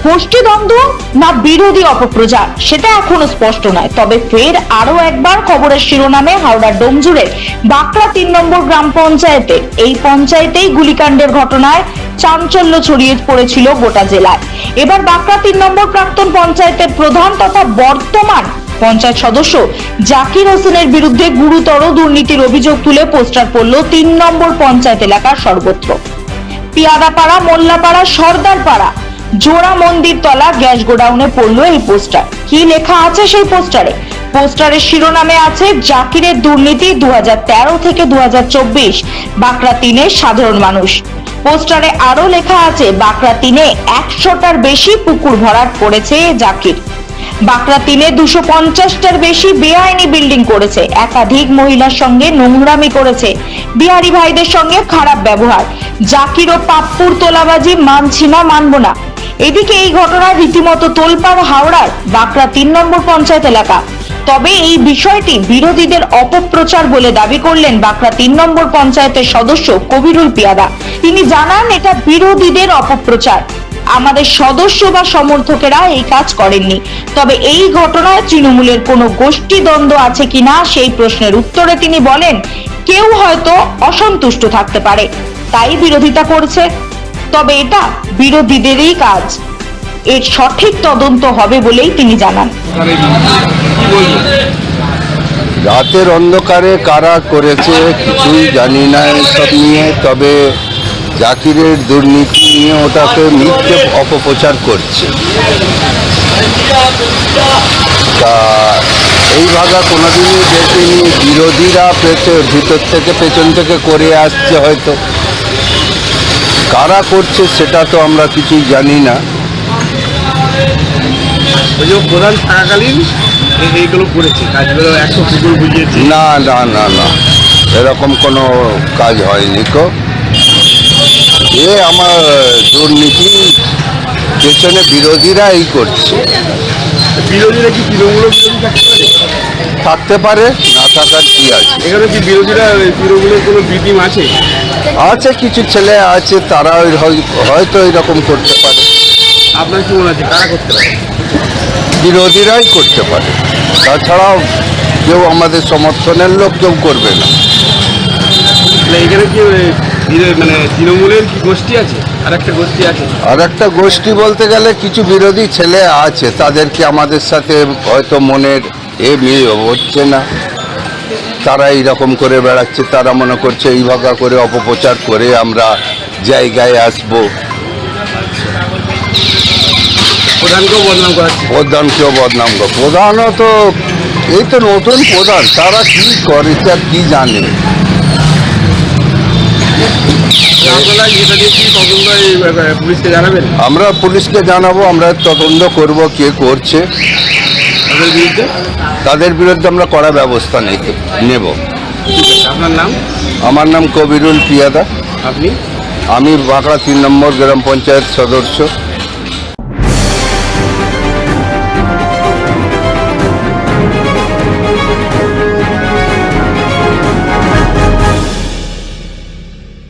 গোষ্ঠীদ্বন্দ্ব না বিরোধী অপপ্রচার সেটা এখনো স্পষ্ট নয়। তবে ফের আরো একবার খবরের শিরোনামে হাওড়ার ডোমজুড়ের বাঁকড়া 3 নম্বর গ্রাম পঞ্চায়েতে। এই পঞ্চায়েতেই গুলিকাণ্ডের ঘটনায় চাঞ্চল্য ছড়িয়ে পড়েছিল গোটা জেলায়। এবার বাঁকড়া 3 নম্বর প্রাক্তন পঞ্চায়েতের প্রধান তথা বর্তমান পঞ্চায়েত সদস্য জাকির হোসেনের বিরুদ্ধে গুরুতর দুর্নীতির অভিযোগ তুলে পোস্টার পড়ল 3 নম্বর পঞ্চায়েত এলাকার সর্বত্র। পিয়াদাপাড়া, মোল্লাপাড়া, সর্দারপাড়া, জোড়া মন্দির তলা গ্যাস গোডাউনে পড়লো এই পোস্টার। কি লেখা আছে সেই পোস্টারে? পোস্টারের শিরোনামে আছে জাকিরের দুর্নীতি 2013 থেকে 2024 বাঁকড়া 3-এর সাধারণ মানুষ। পোস্টারে আরো লেখা আছে বাঁকড়া 3-এ 100টার বেশি পুকুর ভরাট করেছে জাকির। বাঁকড়া 3-এ 250টার বেশি বেআইনি বিল্ডিং করেছে, একাধিক মহিলার সঙ্গে নোংরামি করেছে, বিহারি ভাইদের সঙ্গে খারাপ ব্যবহার। জাকির ও পাপ্পুর তোলাবাজি মানছি না, মানবো না। এদিকে এই ঘটনায় রীতিমতো তোলপাড় হাওড়ার বাঁকড়া 3 নম্বর পঞ্চায়েত এলাকা। তবে এই বিষয়টি বিরোধীদের অপপ্রচার বলে দাবি করলেন বাঁকড়া 3 নম্বর পঞ্চায়েতের সদস্য কবিরুল পিয়াদা। তিনি জানান, এটা বিরোধীদের অপপ্রচার, আমাদের সদস্য বা সমর্থকেরা এই কাজ করেননি। তবে এই ঘটনায় তৃণমূলের কোনো গোষ্ঠী দ্বন্দ্ব আছে কিনা সেই প্রশ্নের উত্তরে তিনি বলেন, কেউ হয়তো অসন্তুষ্ট থাকতে পারে, তাই বিরোধিতা করছে। তবে এটা বিরোধীদেরই কাজ, এর সঠিক তদন্ত হবে বলেই তিনি জানান। রাতের অন্ধকারে কারা করেছে কিছুই জানি না এসব নিয়ে। তবে জাকিরের দুর্নীতি নিয়ে ওটাকে মিথ্যে অপপ্রচার করছে। তা এই ভাগা কোনোদিনই দেখিনি। বিরোধীরা ভিতর থেকে পেছন থেকে করে আসছে, হয়তো কারা করছে সেটা তো আমরা কিছুই জানি না। প্রধান থাকাকালীন এইগুলো করেছে কাজগুলো, 100 পুকুর বুঝিয়েছে। না না না না, এরকম কোনো কাজ হয়নি। আমার দুর্নীতি পেছনে বিরোধীরা এই করছে। বিরোধীরা কি তৃণমূল বিরোধী থাকতে পারে, না থাকার কি আছে? এখানে কি বিরোধীরা তৃণমূলের কোনো বিটিম আছে? আছে, কিছু ছেলে আছে, তারা হয়তো এরকম করতে পারে। আপনার কি মনে আছে কারা করতে পারে? বিরোধীরাই করতে পারে, তাছাড়াও কেউ আমাদের সমর্থনের লোক কেউ করবে না। এখানে কি মানে তৃণমূলের কি গোষ্ঠী আছে? আর একটা গোষ্ঠী আছে? আর একটা গোষ্ঠী বলতে গেলে কিছু বিরোধী ছেলে আছে, তাদেরকে আমাদের সাথে হয়তো মনের মিল হচ্ছে না, তারা এইরকম করে বেড়াচ্ছে। তারা মনে করছে এই ভাগা করে অপপ্রচার করে আমরা জায়গায় আসবো। প্রধানকেও বদনাম করাচ্ছে। প্রধানকেও বদনাম করে। প্রধানও তো এই তো নতুন প্রধান, তারা কি করেছে আর কি জানে। পুলিশকে জানাবেন? আমরা পুলিশকে জানাবো, আমরা তদন্ত করব কে করছে। তাদের বিরুদ্ধে আমরা কড়া ব্যবস্থা নেব। আপনার নাম? আমার নাম কবিরুল পিয়াদা। আপনি? আমি বাঁকড়া 3 নম্বর গ্রাম পঞ্চায়েত সদস্য।